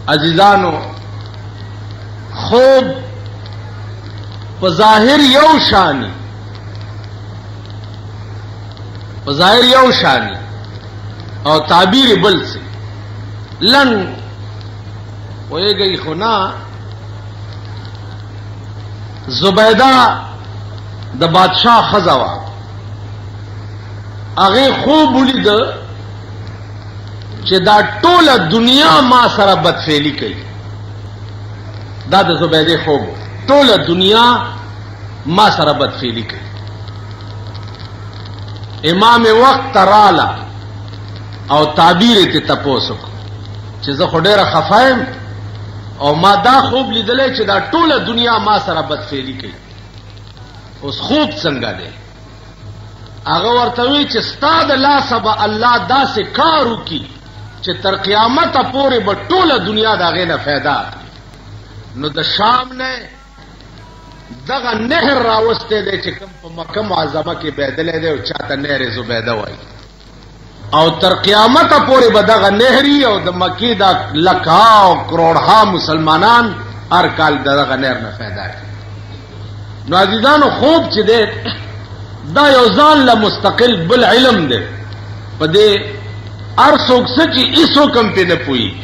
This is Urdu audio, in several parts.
عزیزانو خوب په ظاهر یو شانی په ظاهر یو شانی او تعبیر بل سے لن ہوئے گئی خونا زبیدہ د بادشاہ خزوا هغه خوب ولید چې دا ټوله دنیا ما سره بدفعلی کوي. دا د زبیده خوب ټوله دنیا ما سره بدفعلی کوي. امام وقت رالا او تعبیر ته تپوسو چې زه خو ډیره خفایم او ما دا خوب لیدلې چې دا ټوله دنیا ما سره بدفعلی کوي. اوس خوب څنګه دی؟ هغه ورته وی چې ستا د لاسه به الله داسې کار وکړي چې تر قیامته پورې به ټوله دنیا د هغې نه فایده اخلي. نو د شام نه دغه نهر راوستی دی چې کوم په مکه معظمه کې بهدلی دی او چاته نهر زبیده وایي او تر قیامته پورې به دغه نهري او د مکې دا لکها او کروڑها مسلمانان هر کال دغه نهر نه فایده اخلي. نو عزیزانو خوب چې دی دا یو ځان له مستقل بل علم دی. په دې هر څوک څه چې هیڅوک هم پې نه پوهېږي.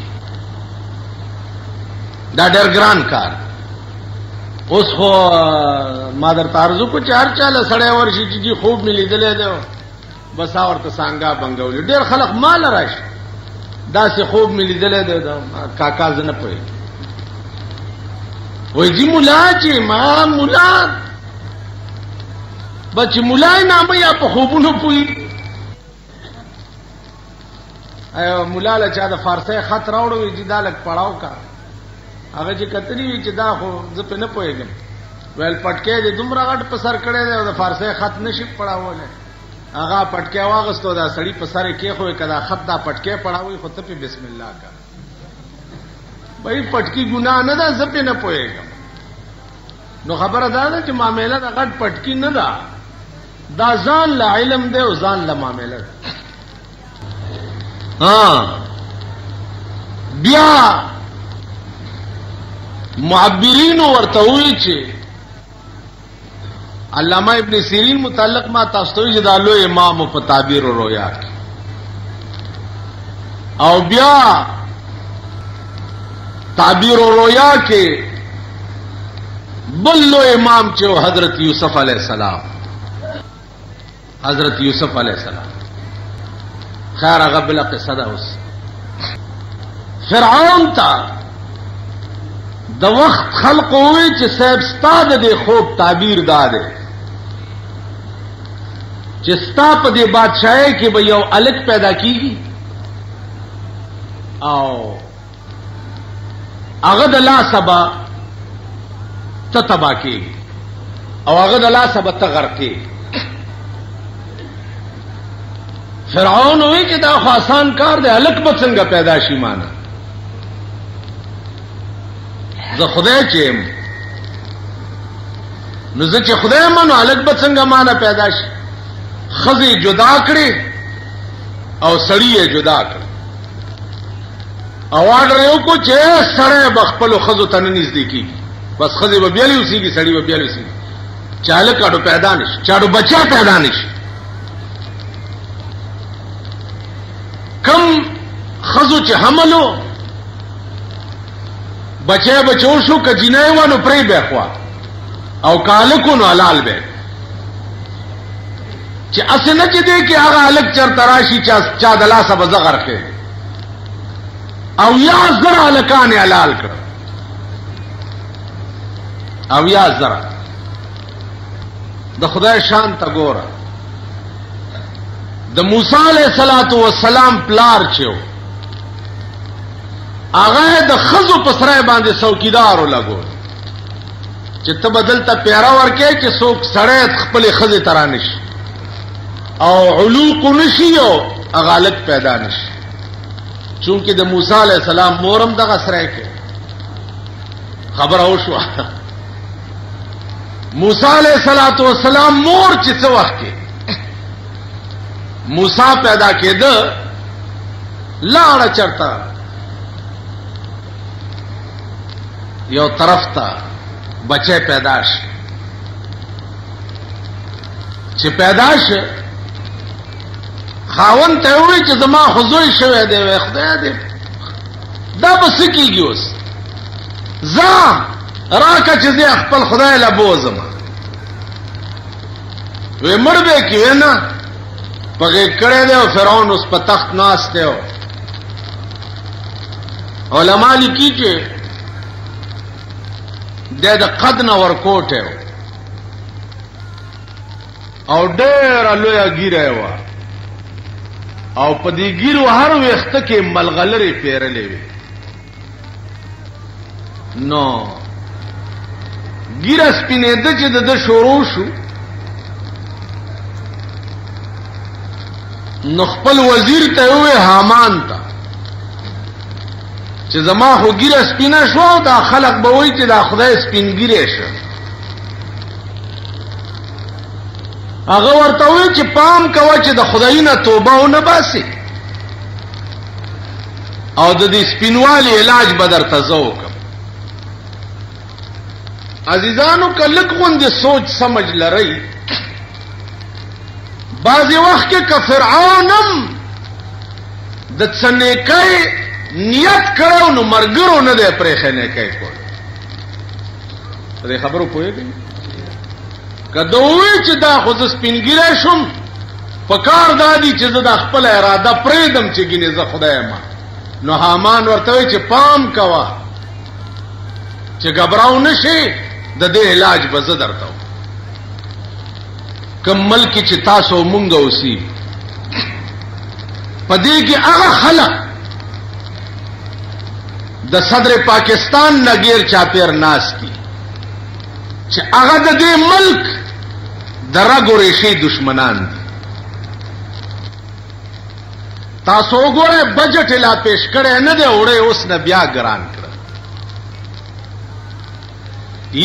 دا ډېر ګران کار. اوس خو ما درته عرض وکړو چې هر چا له سړی ورشي چې جي خوب مې لیدلی دی بس ورته سانګا بنګولي. ډېر خلک ما له راشي داسې خوب مې لیدلی دی کاکا زه نه پوهېږم. وایي جي ملا چې ما ملا بچ ملای نامه یا په خوبونو پوي. ایو مولا له چا د فارسی خط راوړو وي چې دا لږ پړاو کا هغه چې کتلی وي چې دا خو زه پې نه پوهېږم ویل پټکی دې دومره غټ په سر کړی دی او د فارسی خط نشي پړاولی. هغه پټکی واغستو دا سړي په سر یې کېښوی که دا خط دا پټکی پړاوي خو ته پې بسم الله کا. بھائی پټکی ګناه نه ده زه پې نه پوهېږم. نو خبره دا ده چې معامله د غټ پټکی نه ده دا ځان له علم دی او ځان له معامله ده. بیا معبرینو ورته وایي چې علامه ابن سیرین متعلق ما تاسو ته وایي چې دا لوی امام په تعبیر و رویا کې. او بیا تعبیر و رویا کې بل لوی امام چې حضرت یوسف علیہ السلام حضرت یوسف علیہ السلام. خیر هغه بله قصه ده. اوس فرعون ته د وخت خلقو ووی چې صاحب ستا د دې خوب تعبیر دا دی چې ستا په دې بادشاہۍ کې به یو الک پیدا کیږي او هغه د لاسه به ته تباه کېږي او هغه د لاسه به ته غرق کېږي. فرعون وی چې دا خو آسان کار دی هلک به څنګه پیدا شي مانا زه خدای چې یم نو زه چې خدای یم نو هلک به څنګه مانا پیدا شي. ښځې جدا کړې او سړي یې جدا کړ او آرډر یې وکړو چې سړی به خپلو ښځو ته نه نږدې کېږي. بس ښځې به بیا اوسېږي سړي به بیا اوسېږي چې هلک اډو پیدا نه شي چې اډو بچا پیدا نه شي. کم خزو چې حملو بچه بچو شو که جنای وانو پری بیخوا او کالکو نو حلال بے چې اسه نه چې دی کې هغه الک چر تراشی چا دلا سب زغر کې او یا زرع لکان حلال کړ او یا زرع د خدای شان ته ګوره. د موسی علیہ الصلوۃ والسلام پلار چو هغه د خزو په سره باندې څوکیدارو لګو چې ته بدلته پیرا ورکې چې څوک سړی خپل خزه ترانش او علوق نشي او غالب پیدا نشي. چونکه د موسی علیہ السلام مورم دغه سره کې خبر او شو. موسی علیہ الصلوۃ والسلام مور چې څه وخت کې موسی پیدا کېده لاړه چرتا یو طرف ته بچی پیدا شي چې پیدا شي خاوند ته وایي چې زما خو زوی شوی دی وای خدای دې دا به څه کېږي اوس ځه راکه چې زه خپل خدای له بوځم وی مړ به کې وی نه پغې کړی دی او فرعون اوس په تخت ناست دی علما لیکي چې د قد نه ورکوټی او ډېره لویه ږیره وه او په دې ږیرو هر ویښته کې ملغلرې پیرلې وې نو ږیره سپینېده چې د ده شروع شو نو خپل وزیر ته ووې حامان ته چې زما خو ږیره سپینه شوه دا خلق به وایي چې دا خدای سپین ږیری شه هغه ورته ووی چې پام کوه چې د خدای نه توبه ونه باسي او د دې سپینوالي علاج به درته زه وکړم عزیزانو که لږ غوندې سوچ سمج لرئ بعضې وخت کې که فرعونم د څه نیکۍ نیت کړو نو مرګرو نه دی پرېښی نیکۍ کول په دې خبرو پوهېږئ که ده ووایي چې دا خو زه سپینګیری شوم په کار دا دي چې زه دا خپله اراده پرېږدم چې ګینې زه خدای یم نو حامان ورته وایي چې پام کوه چې ګبراو نه شي د دې علاج به زه درته وم کوم ملک چې تاسو مونږ اوسي په دې کې هغه خلک د صدر پاکستان نه غیر چاپیر ناست دي چې هغه د دې ملک د رګو ریشې دشمنان دي تاسو وګورئ بجټ لا پیش کړی نه دی وړی اوس نه بیا ګران کړ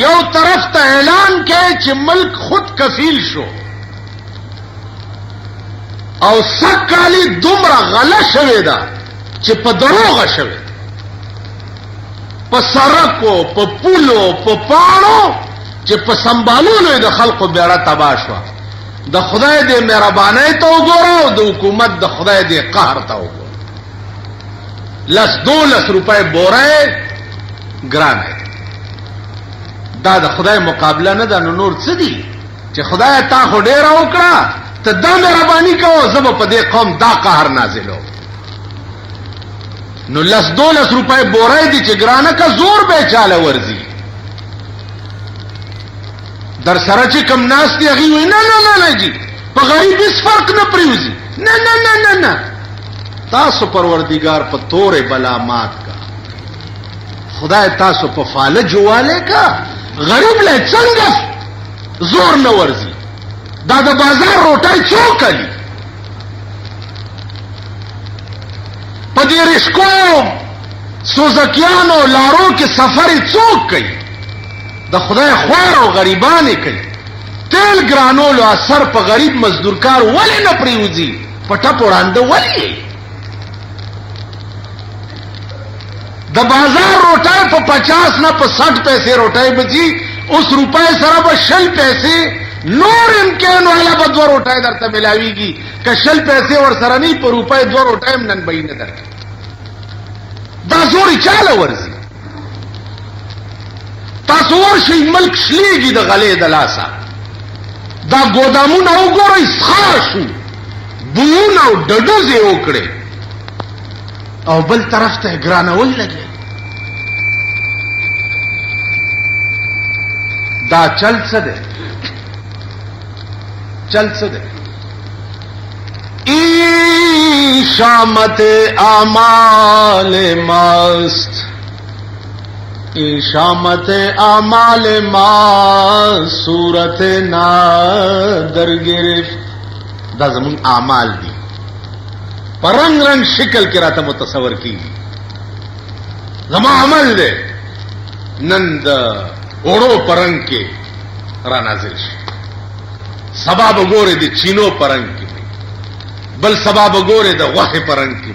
یو طرف ته اعلان کوي چې ملک خود کفیل شو او سکالی دومره غله شوې ده چې په دروغه شوې په سړکو په پولو په پاڼو چې په سنبالولو د خلقو بیړه تباه شوه د خدای دې مهربانۍ ته وګوره او د حکومت د خدای دې قهر ته وګوره 10-12 روپۍ بوره ګران دی دا د خدای مقابله نه ده نو نور څه دي چې خدای تا خو ډېره وکړه ته دا مهرباني کوه زه به په دې قوم دا قهر نازلو نو 10-12 روپۍ بوره دي چې ګرانه که زور به چاله ورځي در سره چې کم ناست دي هغې وایي نه نه نه نه جي په غریب هېڅ فرق نه پرېوځي نه نه نه نه نه تاسو پروردګار په تورې بلا مات کا خدای تاسو په فالج والی کا غریب له څنګه زور نه ورځي دا د بازار روټۍ څوک کوي په دې رشکو سوزکیانو لارو کې سفر څوک کوي د خدای خوار او غریبانې کوي تیل ګرانولو اثر په غریب مزدورکار ولې نه پرېوځي په ټپ وړاندې ولې د بازار روټۍ په 50 نه په 60 پیسې روټۍ بځي اوس روپۍ سره به 20 پیسې نور امکان والا به 2 روټۍ درته ملاویږي که 20 پیسې ورسره نه په روپۍ 2 روټۍ هم نن به یې نه درکړي دا زور یې چاله ورځي تاسو ورشئ ملک شلیږي د غلې د لاسه دا ګودامونه وګورئ سخا شو بویونه او ډډوزې وکړې او بل طرف ته ګرانول لګي دا چل څه دی چل څه دی ای شامت اعمال ماست ای شامت اعمال ما صورت نادر گرفت دا زمون اعمال دی پر رنگ رنگ شکل کې راته متصور کیږي زما عمل دی نن د اوړو پرنګ کې را نازل شي سبا به ګورې د چینو پرنګ کې بل سبا به ګورې د غوښې پرنګ کې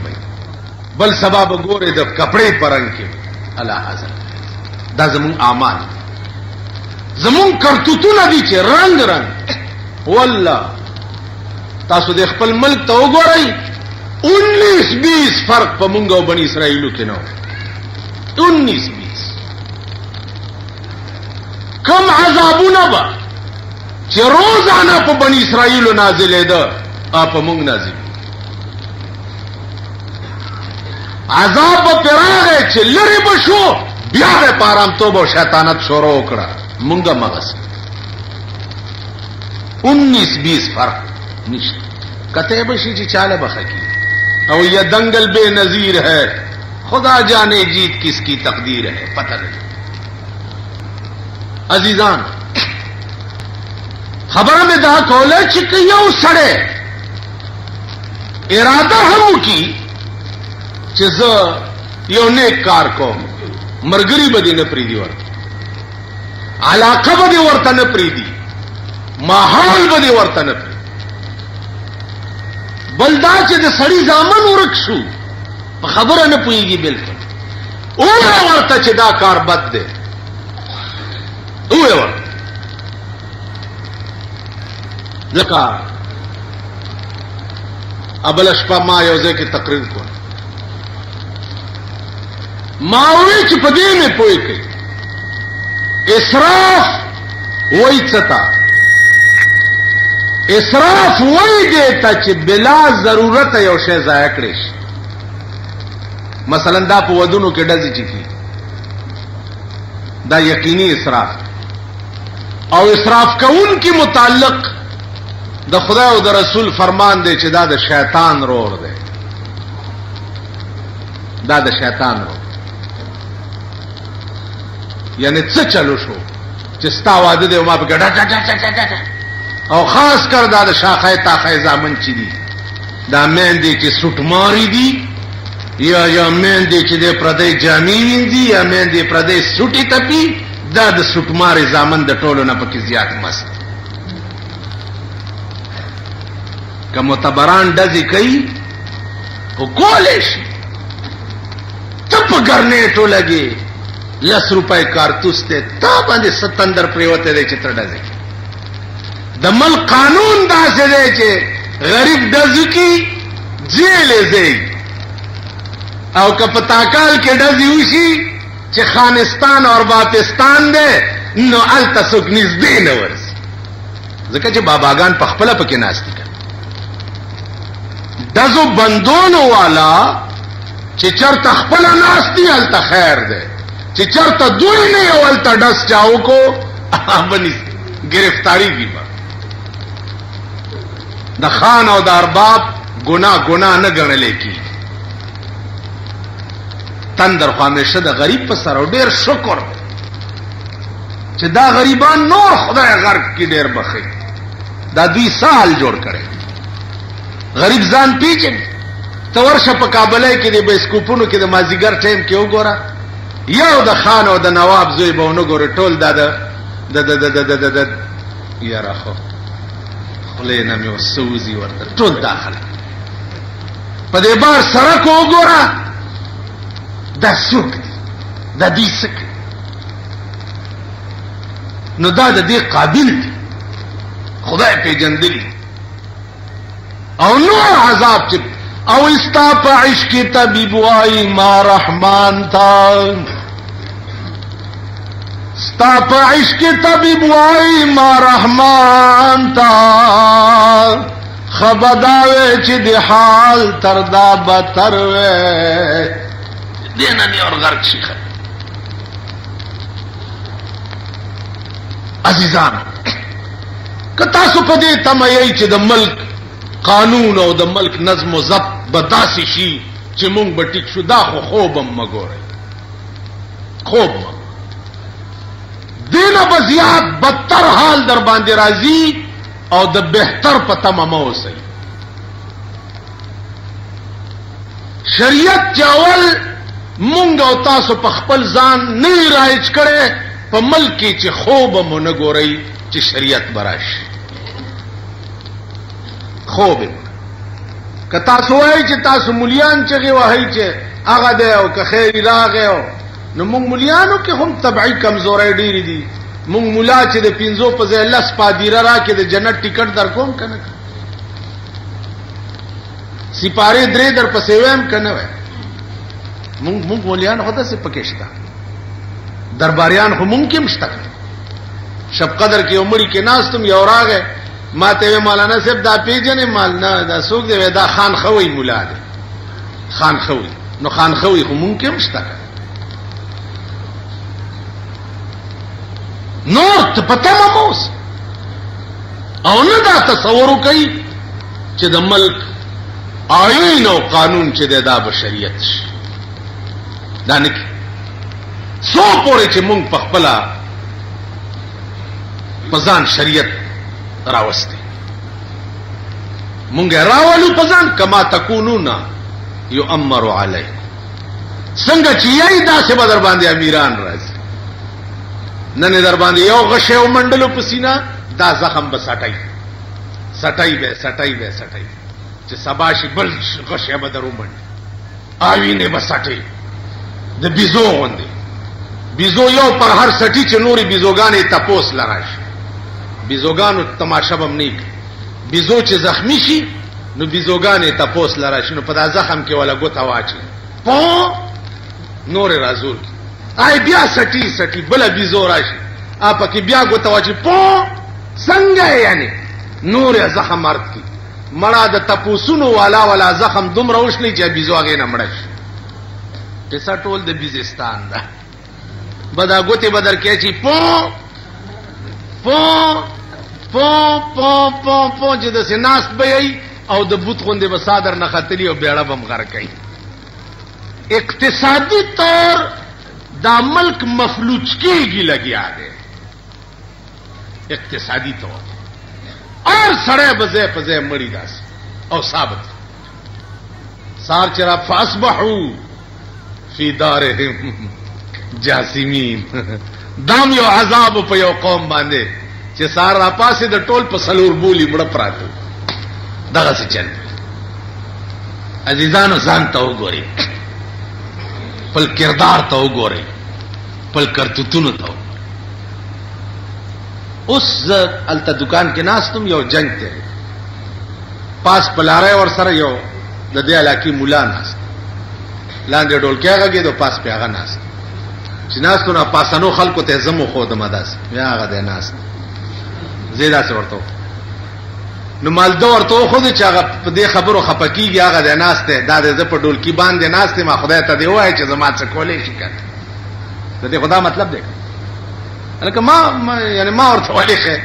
بل سبا به ګورې د کپړې پرنګ کې الله حاضر دا زمون اعمال زمون کرتوتونه دي چې رنگ رنگ. والله تاسو د خپل ملک ته وګورئ 19-20 فرق په مونږ او بنی اسرائیلو کې نه 19-20 کم عذابونه به چې روزانه په بنی اسرائیلو نازلېده په مونږ نازل عذاب په راغی چې لري بشو بیا په آرامتوب او شیطانت شروع وکړه مونږه مغس 19-20 فرق نشته کته بشي چې چاله بخکی او یہ دنگل بے نظیر ہے خدا جانے جیت کس کی تقدیر ہے پتہ نہیں. عزیزان خبر میں دا کولے چې یو سړی اراده هم کی چې زه یو نیک کار کوم مرګري بدی نه پریدي ورته علاقه بدی ورته نه پریدي ماحول بدی ورته نه پریدي بلدا چې د سړی ځامن ورک شو په خبره نه پويږي بالکل او ورته چې دا کار بد دی او ورته ځکه ابل شپه ما یو ځای کې تقریر کوم ما وی چې په دې نه پوي کوي اسراف وای څتا اسراف وای دیتا چې بلا ضرورت یو شی ضایع کړي شي. مثلا دا په ودونو کې ډزې چکی دا یقیني اسراف او اسراف کون کی متعلق د خدای او د رسول فرمان دی چې دا د شیطان رور دی دا د شیطان رور یعنی څه چلو شو چې ستا واده دی او ما په ګډا او خاص کر دا د شاخه تاخه زامن چي دي دا مېندې چې سټ ماري دي یا مېندې چې د پردې جامې وینځي یا مېندې پردې سټي تپي دا د سټ ماري زامن د ټولو نه پکې زیات مست که معتبران ډزې کوي او کولې شي ته په ګرنېټو لګي 10 روپۍ کارتوس ته تا باندې 77 پریوته دی چې تر ډزې د مل قانون داسې دی چې غریب ډزو کی جیل زی او که په تاکال کې ډزې وشي چې خانستان او باپستان دی نو الته څوک نږدې نه ورسي ځکه چې باباګان په خپله پکې ناست دي ډزو بندونو والا چې چرته خپله ناست دي هلته خیر دی چې چرته دوی نه یو هلته ډز چاو کو بني گرفتاری کی با د خان او د ارباب گناہ نه ګڼلې کی تندر خو همیشه د غریب په سر او ډیر شکر چې دا غریبان نور خدای غرق کی ډیر بخي دا دوی سال جوړ کړي غریب ځان پیچن ته ورشه په کابل کې د بسکوپونو کې د مازیګر ټیم کې وګوره یو د خان او د نواب زوی به ونه ګوره ټول د یاره خو خلې نه مې وسوزي ورته ټول داخله په دې بار سړک وګوره دا څوک دی دا دې څوک نو دا د دې قابل دی خدای پیژندلی او نور عذاب چې او استا په عشق طبيب وای ما رحمان تا ستا په عشق طبيب وای ما رحمان تا خبرداوي چې د حال تر دا بتر وې دینه نه اور غرق شي. عزیزان کتا سو په دې تمایي چې د ملک قانون او د ملک نظم و ضبط بداسي شي چې مونږ به ټیک شو دا خو خوبم مګورئ خوب دینه به زیات بدتر حال در باندې راځي او د بهتر په تمه مه اوسئ. شریعت چاول مونږ او تاسو په خپل ځان نه رایج کړي په ملک کې چې خوب مو نه ګورئ چې شریعت براشي خوب که تاسو وایي چې تاسو مليان چغې وهئ چې هغه دی او که خیر راغی او نو مونږ مليانو کې هم طبعي کمزوري ډېری دي. مونږ مولا چې د 500 په ځای 10 پادیره را کې د جنت ټیکټ در کوم کنه سپاره درې در پسې ویم کنه وای مونږ مليان هدا سي پکېشتا درباریان خو ممکن شته. شب قدر کې عمر کې ناستم یو راغې ما ته مولانا صاحب دا پیژنې مال نه دا څوک دی دا خان خوي مولا دی خان خوي. نو خان خوي خو ممکن شته نور ته پته مموس او نه دا تصور کوي چې د ملک آئین او قانون چې دا بشریت شي دا نه سو پورې چې مونږ په خپل پزان شریعت راوستي مونږ راولو پزان کما تکونون یؤمر علیکم څنګه چې یای داسې بدر باندې امیران راځي نن در باندې یو غشه او منډلو پسینا دا زخم بسټای سټای چې سباشي بل غشه بدر ومنډ آوینه بسټای د بيزو غوندي بيزو یو پر هر سټی چې نوري بيزوګانې تپوس لراش بيزوګانو تماشا بم نه بيزو چې زخمی شي نو بيزوګانې تپوس لراش نو په دا زخم کې ولا ګوت واچي په نور رازول آی بیا سټی بل بيزو راشي اپ کې بیا ګوت واچي په څنګه یعنی نور زخم مرد کی مړه د تپوسونو والا زخم دومره وشلی چې بيزو هغه نه مړ شي پیسا ټول د بیزستان دا بدا ګوتې بدر کې چی پو چې د سناس به او د بوت غوندې به صادر نه خطلی او بیړه بم غر کوي. اقتصادي طور دا ملک مفلوج کېږي لګیا دی اقتصادي طور اور سړی به ځای په ځای مړي داس او ثابت سار چرا فاصبحوا فی دارهم جاسمین دام یو عذاب په یو قوم باندې چې سار را پاسې د ټول په سلور بولی مړه پراته دغه څه چل. عزیزانو ځان ته وګورئ خپل کردار ته وګورئ خپل کرتوتونو ته اوس الته دکان کې ناستم یو جنگ ته پاس پلاره ور سره یو د دې علاقې مولا ناست لاندې ډولکیا غږی د پاس پیاغه ناست چې ناستو نه پاسانو خلکو ته زمو خو د مداس بیا هغه د ناست زیاده څه ورته نو مالدو ورته خو دې چې هغه په دې خبرو خپکیږي هغه د ناست دا د په ډولکی باندې ناست ما خدای ته دی وای چې زما څه کولې شي کنه د دې خدا مطلب دی لکه ما یعنی ما ورته وایي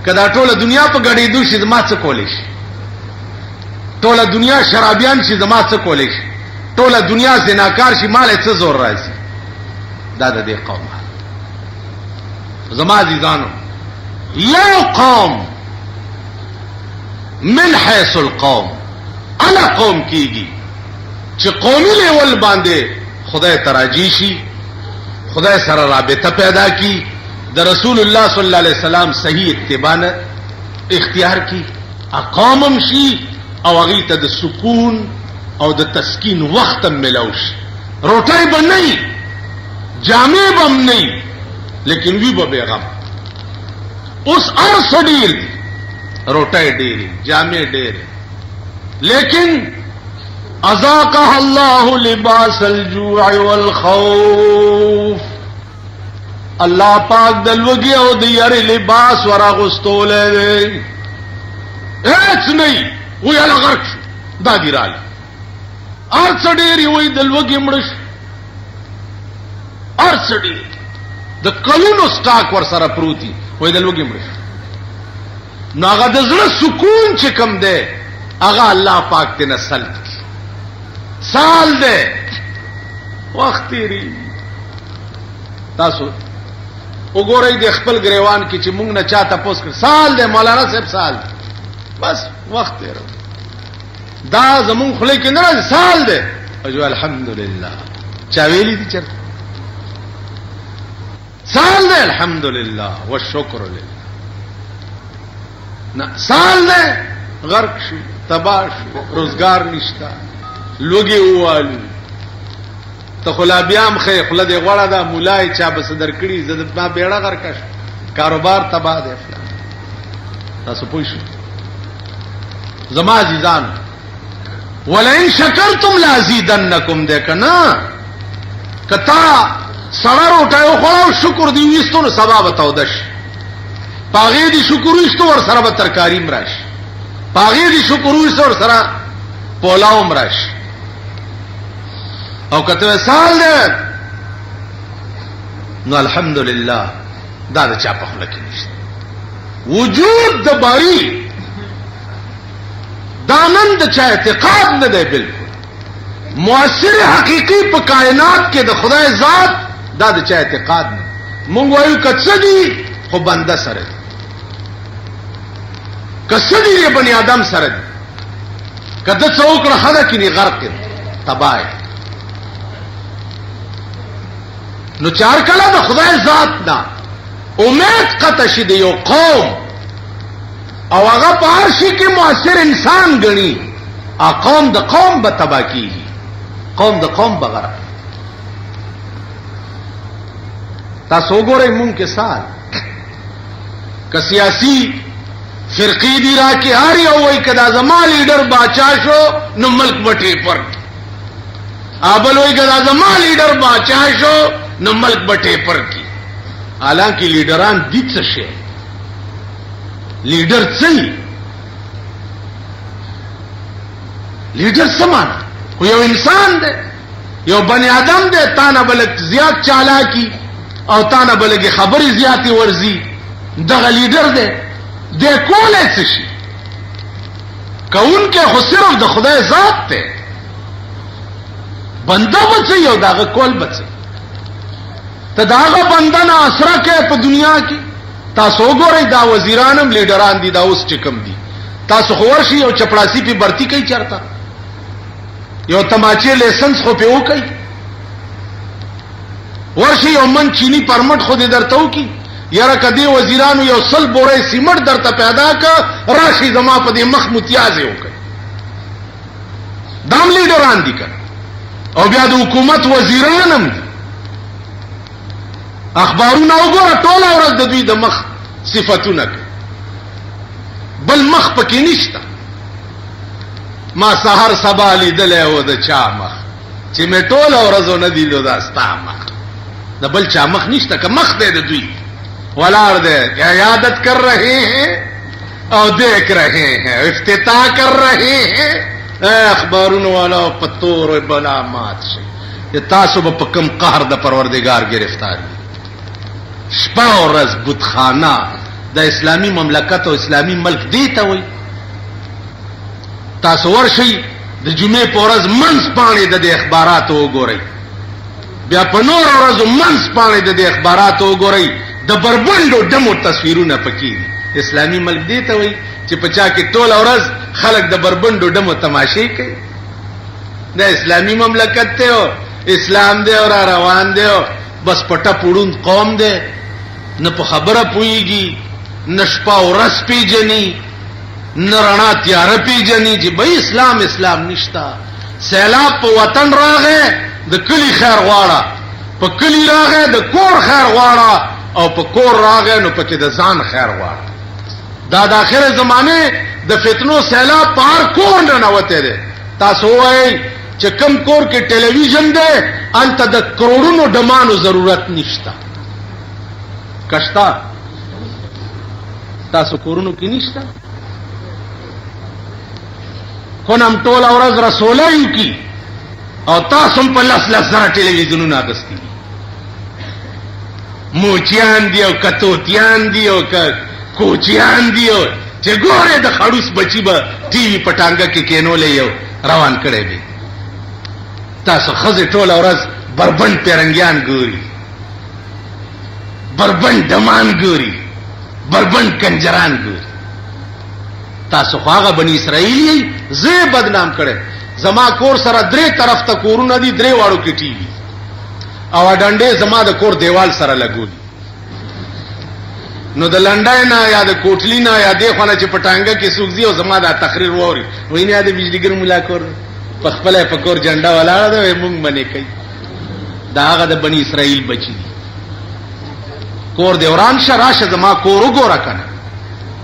کدا ټوله دنیا په غړې دوی چې زما څه کولې شي ټوله دنیا شرابيان چې زما څه کولې شي ټوله دنیا زناکار شي مال څه زور راځي دا د دې قوم زما عزیزانو یو قوم من حيث القوم انا قوم کیږي چې قومي لیول باندې خدای تراجی شي خدای سره رابطه پیدا کی د رسول الله صلی الله علیه وسلم صحیح اتباع اختیار کی اقامم شي او هغه ته د سکون او د تسکین وخت ملوش روټای بنئ جامع بم نه لیکن وی به بیغم اوس ارس ډیر روټای ډیر جامع ډیر لیکن اذاقها الله لباس الجوع والخوف الله پاک دلوږي او د یاري لباس ورا غستولې هیڅ نه وی الغرق دا ګرال ارڅډيري وی دلوږي مړش ارڅډي د کلونو سٹاک ور سره پروتي وی دلوږي مړش نو هغه د زړه سکون چې کم ده هغه الله پاک ته نسل سال ده وخت لري تاسو وګورئ د خپل غریوان کې چې مونږ نه چاته پوس کړ سال ده مولانا صاحب سال بس وخت لري دا زمون خله کې نه سال ده اجو الحمدلله چا ویلي دي چر سال ده الحمدلله والشکر لله نه سال ده غرق شو تباش روزگار نشتا لوگی اوالو ته خلا بیام خې خله دې غوړه دا مولای چا به صدر کړي زد ما بیړه غرکش کاروبار تباہ دی فلان. تاسو پوه شئ زما عزیزان ولئن شکرتم لازیدنکم دې کنا کتا سړی روټیو خوړو شکر دی ویستو نو سبا به توده شي پاغې دي شکر ویستو ور سره به ترکاري م راشي پاغې دي شکر ویستو ور سره پولاو م راشي او کته سال دی نو الحمدلله دا د چا په خوله کې نشته وجود د باری دا نن د چا اعتقاد نه دی بالکل مؤثر حقیقی په کائنات کې د خدای ذات دا د چا اعتقاد نه مونږ وایو کڅدي خو بنده سره دی کڅدي بنی آدم سره دی کده څوک نه خدا کې نه غرق دی تباہ نو چار کله د خدای ذات نه امید قطع شي د یو قوم او هغه په هر شي کې مؤثر انسان ګڼي ا قوم د قوم به تباہ کیږي قوم د قوم بغیر تاسو وګورئ مونږ کې سال که سیاسی فرقی دی را کې هر یو وای کدا زما لیډر باچا شو نو ملک بټې پر ابل وای کدا زما لیډر باچا شو نو ملک بټې پر کی حالانکه لیډران دي څه شي لیډر څه لیډر سمانه خو یو انسان دی یو بنی آدم دی تانه بلک زیات چالاکی او تانه بلګي خبري زیاتي ورزي دغه لیډر دی د کولای څه شي کون کې خو صرف د خدای ذات ته بنده بچي یو دغه کول بچي ته داغه بنده نه اسره کې په دنیا کې تاسو وګورئ دا وزیرانم لیډران دي دا اوس چکم دي تاسو خو ورشي یو چپړاسي په برتی کوي چرته یو تماچې لیسنس خو په وکي ورشي یو من چینی پرمټ خو دې درته وکي یاره کدی وزیرانو یو سل بورې سیمټ درته پیدا کا راشي زما په دې مخ متیازه وکي دام لیډران دي کنه او بیا د حکومت وزیرانم دي اخبارونه وګوره ټول ورځ د دوی د مخ صفاتونه کوي بل مخ پکې نشته ما سحر سبا لیدلې و د چا مخ چې مې ټول ورځ نه دی لو دا ستا مخ د بل چا مخ نشته که مخ دې د دوی ولار دے عیادت کر رہے ہیں اور دیکھ رہے ہیں افتتاح کر رہے ہیں اخبارون والا پتور بلا مات سے یہ تاسو با پکم قہر دا پروردگار گرفتار شپا اور رز بتخانہ دا اسلامی مملکت و اسلامی ملک دیتا ہوئی تاسو ورشی دا جمعے پورز منس پانے دا دے اخبارات ہو گو رہی بیا پنور اور رز منس پانے دا دے اخبارات ہو گو رہی د بربندو دمو تصویرونه پکې اسلامی ملک دی ته وای چې پچا کې ټول اورز خلک د بربندو دمو تماشې کوي د اسلامی مملکت ته او اسلام دی او روان دی بس پټه پړون قوم دی نه په خبره پويږي نشپا ورس پیجنی نرنا تیار پیجنی چې به اسلام اسلام نشتا سیلاب په وطن راغې د کلی خیر غواړه په کلی راغې د کور خیر غواړه او په کور راغې نو پکې د ځان خیر غواړه دا د اخر زمانه د فتنو سیلاب پار کور نه نوته دي تاسو وایي چې کم کور کې ټلویزیون دی انت د کروڑونو ډمانو ضرورت نشتا کشتا تاسو کورونو کې نشتا کونم ټول اورز رسولای کی او تاسو په لاس زره ټلویزیونونه اغستی موچیان دی او کتوتیان دی او کوچیان دی او چې ګوره د خړوس بچی به ټي وي پټانګه کې کینولې یو روان کړي دي تاسو خزه ټول اورز بربند پیرنګیان ګوري بربند دمان ګوري بربند کنجران ګوري تاسو خواغه بنی اسرائیل زه بدنام کړي زما کور سره درې طرف ته کورونه دي درې واړو کې ټي وي او ډنډې زما د کور دیوال سره لګولي نو د لنډای نه یا د کوټلی نه یا د خونه چې پټانګه کې سوګزي او زما د تقریر ووري ویني د بجلیګر مولا کور په خپل په کور جنډا ولاړه ده مونږ باندې کوي دا هغه د بنی اسرائیل بچی دي. کور دی وران شه راشه زما کور وګوره کنه.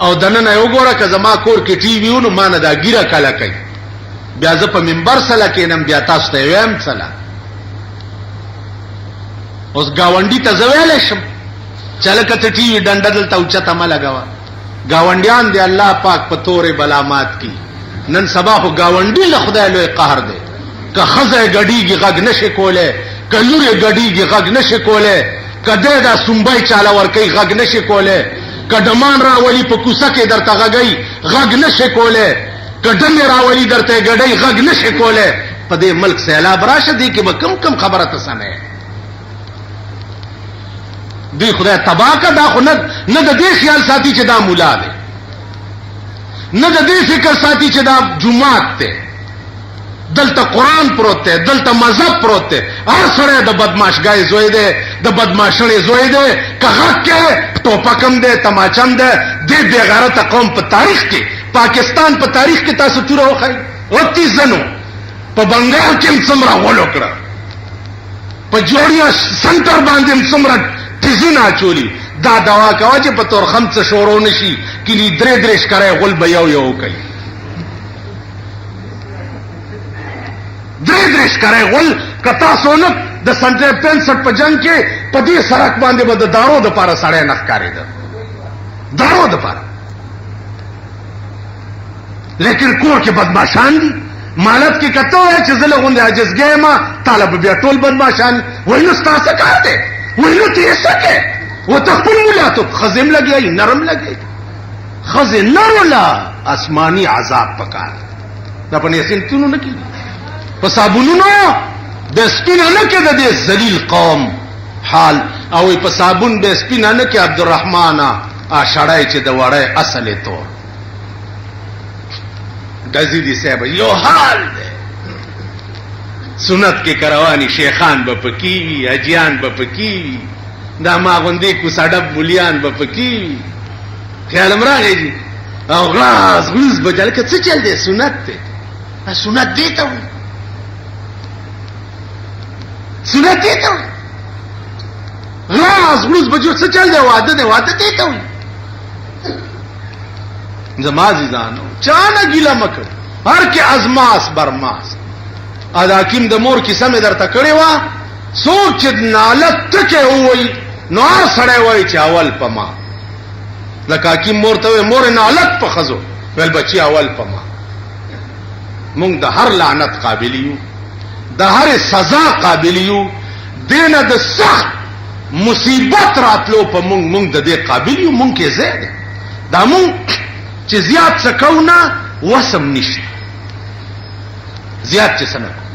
او دننه وګوره که زما کور کې ټي وی ونو مان دا ګیره کله کوي. بیا زه په منبر سره کېنم بیا تاسو ته ویم سلام. اوس گاونډي ته زویل شم چله کته ټي وی ډنډه دلته اوچته ما لګوا. گاونډیان دی الله پاک په تورې بلامات کی. نن سبا خو گاونډي له خدای لوی قهر دی. که خزه غډیږي غږ نشي کوله، که لوري غډیږي غږ نشي کوله، که دا سنبای چاله ورکی غږ نشي کوله، که ډمان راولي په کوڅه کې درته غږی غږ نشي کوله، که ډمې راولي درته غډی غږ نشي کوله. په دې ملک سیلاب راشه دی کې به کم خبره ته سمه دی. خدای تباہ کا دا خو نه د دې خیال ساتي چې دا مولا دی، نه د دې فکر ساتي چې دا جمعات دی. دلته قرآن پروت دی، دلته مذهب پروت دی. هر سړی د بدماشګۍ زوی دی، د بدماشړې زوی دی. که غږ کې ټوپکم دی، تماچم دی. دې بې غیرته قوم په تاریخ کې، پاکستان په تاریخ کې تاسو توره وښایي 38 زنو په بنګال کې هم څومره غول وکړه، په جوړیا سنټر باندې هم څومره تیزونه اچولي. دا دوا کوه چې په تورخم څه شورو نشي کلي درې ښکاری غول به یو کوي. درې ښکاری غول که تاسو نه د سن 65 په جنگ کې په دې سړک باندې به د دارو دپاره سړی نه ښکارېده، دارو دپاره. لیکن کور کې بدماشان دي. مالت کې کته وایي چې زه له غوندې عاجزګۍ یم تاله به بیا ټول بدماشان. وایي نو ستا څه کار دی؟ وایي نو ته یې څه کوې؟ و ته خپل مولا ته ښځې هم لګیایي نرم لګیایي. ښځې نروله آسماني عذاب پکار دا په نیسنتونو نه کېږي، په صابونونو به سپینه نه کې د دې ذلیل قوم حال. او په صابون به سپینه نه کې عبدالرحمانه شړی چې د وړی اصل یې تور ډزیدي صاحب یو حال دی. سنت کې کروانی شیخان به پکې وي، حجیان به پکې وي، دا ما غوندې کوساډب مولیان به پکې وي. خیال م راغی جي او غلاس غلوس به جلکه څه چل دی؟ سنت دی. سنت دی ته وایي، سنت دی ته وایي. غلاس غلوس به جو څه چل دی؟ واده دی، واده دی ته وایي. زما عزیزانو چا نه ګیله مه کوئ، هر کې ازماس برماس. دا حکیم د مور کیسه مې درته کړې وه. څوک چې نالت ټکې ووایي نو هر سړی وایي چې اول په ما. لکه حکیم مور ته وایي مور نالت په ښځو، ویل بچي اول په ما. مونږ د هر لعنت قابل یو، د هر سزا قابل یو. دې نه د سخت مصیبت راتلو په مونږ د دې قابل یو. مونږ کې ځای دی. دا مونږ چې زیات څه کوو نه وسم نشته. زیات چې څه نه کوو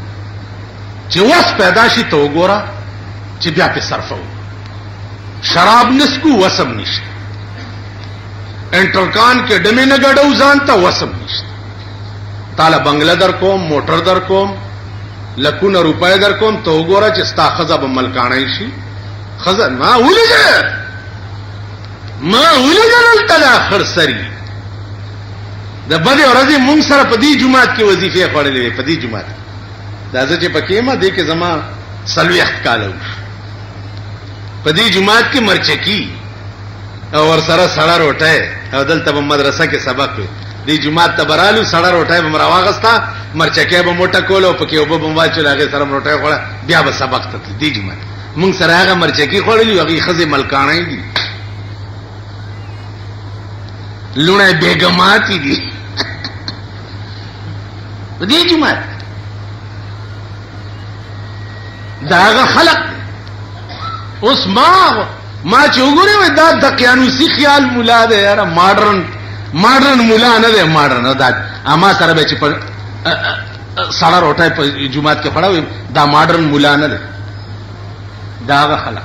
چې وس پیدا شي ته وګوره چې بیا پې صرفوو. شراب نسکو وسم نشته. انټرکان کې ډمې نه ګډو ځان ته وسم نشته. تاله بنگله در کوم، موټر در کوم، لکونه روپۍ در کوم، ته وګوره چې ستا ښځه به ملکاڼی شي. ښځه ما ولیده دلته دا خرسري د بدې ورځې مونږ سره په دې جومات کې وظیفې خوړلې وې. په دې جومات دا زه چې پکې یم دې کې زما 40 کاله وشو. په دې جومات کې مرچکي او ورسره سړه روټۍ او دلته به مدرسه کې سبق وي. دې جومات ته به رالو سړه روټۍ به م راواغسته، مرچکی به موټه کوله او پکې اوبه به م واچول، هغې سره م روټۍ خوړه، بیا به سبق ته تلل. دې جومات مونږ سره هغه مرچکي خوړلي هغې ښځې ملکاڼۍ دي، لوڼی بیګماتې دي. په دې جومات دا هغه خلق. اوس ما چې وګورې وای دا دقیانوسي خیال مولا دی یاره، ماډرن مولا نه دی. ماډرن دا اما سره به چې په سړه روټۍ په جومات کې خوړه دا ماډرن مولا نه دی. دا هغه خلق